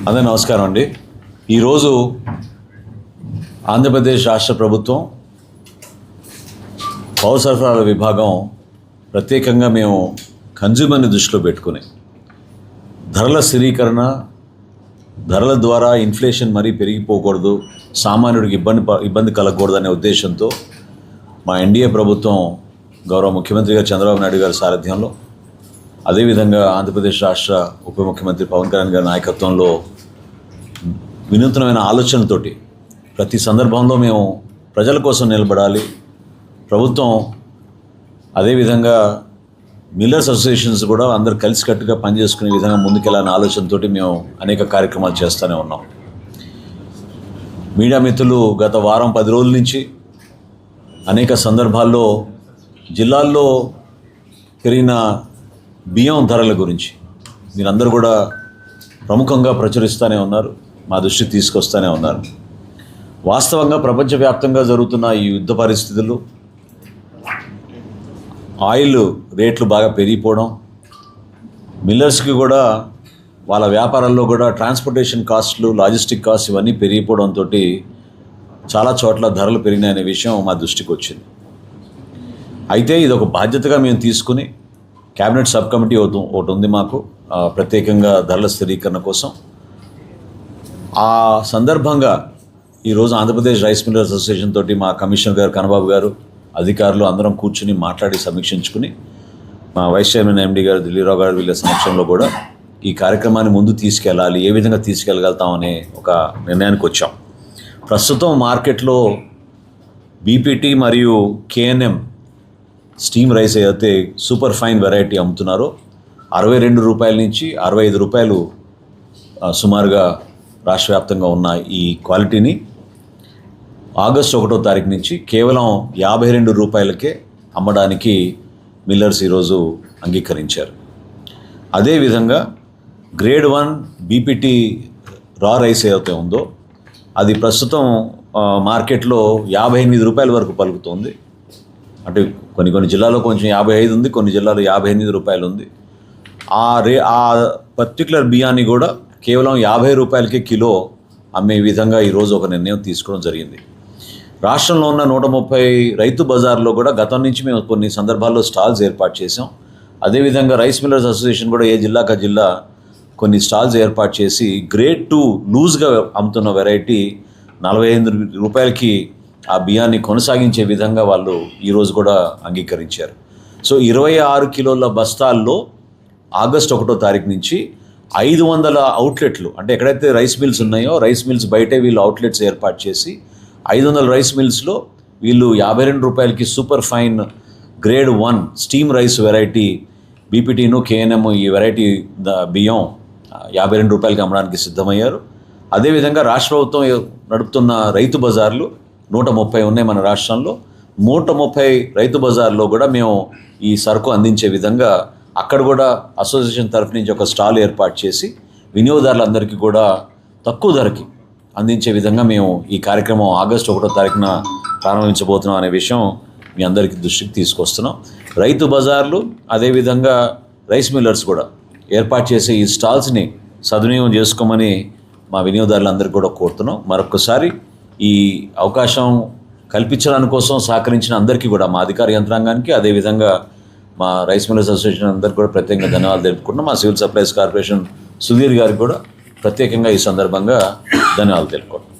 అందరూ నమస్కారం అండి. ఈరోజు ఆంధ్రప్రదేశ్ రాష్ట్ర ప్రభుత్వం పౌర సరఫరాల విభాగం ప్రత్యేకంగా మేము కన్జ్యూమర్ని దృష్టిలో పెట్టుకుని ధరల స్థిరీకరణ, ధరల ద్వారా ఇన్ఫ్లేషన్ మరీ పెరిగిపోకూడదు, సామాన్యుడికి ఇబ్బంది కలగకూడదు అనే ఉద్దేశంతో మా ఎన్డీఏ ప్రభుత్వం గౌరవ ముఖ్యమంత్రి గారు చంద్రబాబు నాయుడు గారి సారథ్యంలో, అదేవిధంగా ఆంధ్రప్రదేశ్ రాష్ట్ర ఉప ముఖ్యమంత్రి పవన్ కళ్యాణ్ గారి నాయకత్వంలో వినూత్నమైన ఆలోచనలతోటి ప్రతి సందర్భంలో మేము ప్రజల కోసం నిలబడాలి, ప్రభుత్వం అదేవిధంగా మిల్లర్స్ అసోసియేషన్స్ కూడా అందరు కలిసికట్టుగా పనిచేసుకునే విధంగా ముందుకెళ్ళాలనే ఆలోచనతో మేము అనేక కార్యక్రమాలు చేస్తూనే ఉన్నాం. మీడియా మిత్రులు గత వారం 10 రోజుల నుంచి అనేక సందర్భాల్లో జిల్లాల్లో పెరిగిన బియ్యం ధరల గురించి మీరందరూ కూడా ప్రముఖంగా ప్రచురిస్తూనే ఉన్నారు, మా దృష్టికి తీసుకొస్తూనే ఉన్నారు. వాస్తవంగా ప్రపంచవ్యాప్తంగా జరుగుతున్న ఈ యుద్ధ పరిస్థితులు, ఆయిల్ రేట్లు బాగా పెరిగిపోవడం, మిల్లర్స్కి కూడా వాళ్ళ వ్యాపారాల్లో కూడా ట్రాన్స్పోర్టేషన్ కాస్ట్లు, లాజిస్టిక్ కాస్ట్ ఇవన్నీ పెరిగిపోవడంతో చాలా చోట్ల ధరలు పెరిగినాయనే విషయం మా దృష్టికి వచ్చింది. అయితే ఇది ఒక బాధ్యతగా మేము తీసుకుని క్యాబినెట్ సబ్ కమిటీ ఒకటి ఉంది మాకు, ప్రత్యేకంగా ధరల స్థిరీకరణ కోసం. ఆ సందర్భంగా ఈరోజు ఆంధ్రప్రదేశ్ రైస్ మిల్లర్స్ అసోసియేషన్ తోటి మా కమిషనర్ గారు కన్నబాబు గారు, అధికారులు అందరం కూర్చుని మాట్లాడి సమీక్షించుకుని మా వైస్ చైర్మన్ ఎండి గారు దిల్లీరావు గారు వీళ్ళ సమక్షంలో కూడా ఈ కార్యక్రమాన్ని ముందు తీసుకెళ్ళాలి, ఏ విధంగా తీసుకెళ్ళగలుగుతామనే ఒక నిర్ణయానికి వచ్చాం. ప్రస్తుతం మార్కెట్లో బీపీటీ మరియు కేఎన్ఎం స్టీమ్ రైస్ అయితే సూపర్ ఫైన్ వెరైటీ అమ్ముతున్నారో 62 రూపాయల నుంచి 65 రూపాయలు సుమారుగా రాష్ట్ర వ్యాప్తంగా ఉన్న ఈ క్వాలిటీని ఆగస్టు 1వ తారీఖు నుంచి కేవలం 52 రూపాయలకే అమ్మడానికి మిల్లర్స్ ఈరోజు అంగీకరించారు. అదేవిధంగా గ్రేడ్ 1 బీపీటీ రా రైస్ ఏదైతే ఉందో అది ప్రస్తుతం మార్కెట్లో 58 రూపాయల వరకు పలుకుతుంది. అంటే కొన్ని జిల్లాలో కొంచెం 55 ఉంది, కొన్ని జిల్లాలో 58 రూపాయలు ఉంది. ఆ పర్టికులర్ బియ్యాన్ని కూడా కేవలం 50 రూపాయలకే కిలో అమ్మే విధంగా ఈరోజు ఒక నిర్ణయం తీసుకోవడం జరిగింది. రాష్ట్రంలో ఉన్న 130 రైతు బజార్లో కూడా గతం నుంచి మేము కొన్ని సందర్భాల్లో స్టాల్స్ ఏర్పాటు చేసాం. అదేవిధంగా రైస్ మిల్లర్స్ అసోసియేషన్ కూడా ఏ జిల్లాకు ఆ జిల్లా కొన్ని స్టాల్స్ ఏర్పాటు చేసి గ్రేడ్ 2 లూజ్గా అమ్ముతున్న వెరైటీ 45 రూపాయలకి ఆ బియ్యాన్ని కొనసాగించే విధంగా వాళ్ళు ఈరోజు కూడా అంగీకరించారు. సో 26 కిలోల బస్తాల్లో ఆగస్టు 1వ తారీఖు నుంచి 500 అవుట్లెట్లు, అంటే ఎక్కడైతే రైస్ మిల్స్ ఉన్నాయో రైస్ మిల్స్ బయటే వీళ్ళు అవుట్లెట్స్ ఏర్పాటు చేసి 500 రైస్ మిల్స్లో వీళ్ళు 52 రూపాయలకి super fine grade 1 steam rice variety బీపీటీను కేఎన్ఎం ఈ వెరైటీ బియ్యం 52 రూపాయలకి అమ్మడానికి సిద్ధమయ్యారు. అదేవిధంగా రాష్ట్ర ప్రభుత్వం నడుపుతున్న రైతు బజార్లు 130 ఉన్నాయి మన రాష్ట్రంలో. 130 రైతు బజార్లో కూడా మేము ఈ సరుకు అందించే విధంగా అక్కడ కూడా అసోసియేషన్ తరఫు నుంచి ఒక స్టాల్ ఏర్పాటు చేసి వినియోగదారులందరికీ కూడా తక్కువ ధరకి అందించే విధంగా మేము ఈ కార్యక్రమం ఆగస్టు 1వ తారీఖున ప్రారంభించబోతున్నాం అనే విషయం మీ అందరికీ దృష్టికి తీసుకొస్తున్నాం. రైతు బజార్లు అదేవిధంగా రైస్ మిల్లర్స్ కూడా ఏర్పాటు చేసే ఈ స్టాల్స్ని సద్వినియోగం చేసుకోమని మా వినియోగదారులందరికీ కూడా కోరుతున్నాం. మరొకసారి ఈ అవకాశం కల్పించడానికి కోసం సహకరించిన అందరికీ కూడా మా అధికార యంత్రాంగానికి, అదేవిధంగా మా రైస్ మిల్లర్స్ అసోసియేషన్ అందరికీ కూడా ప్రత్యేకంగా ధన్యవాదాలు తెలుపుకుంటున్నాం. మా సివిల్ సప్లైస్ కార్పొరేషన్ సుధీర్ గారికి కూడా ప్రత్యేకంగా ఈ సందర్భంగా ధన్యవాదాలు తెలుపుకుంటున్నాం.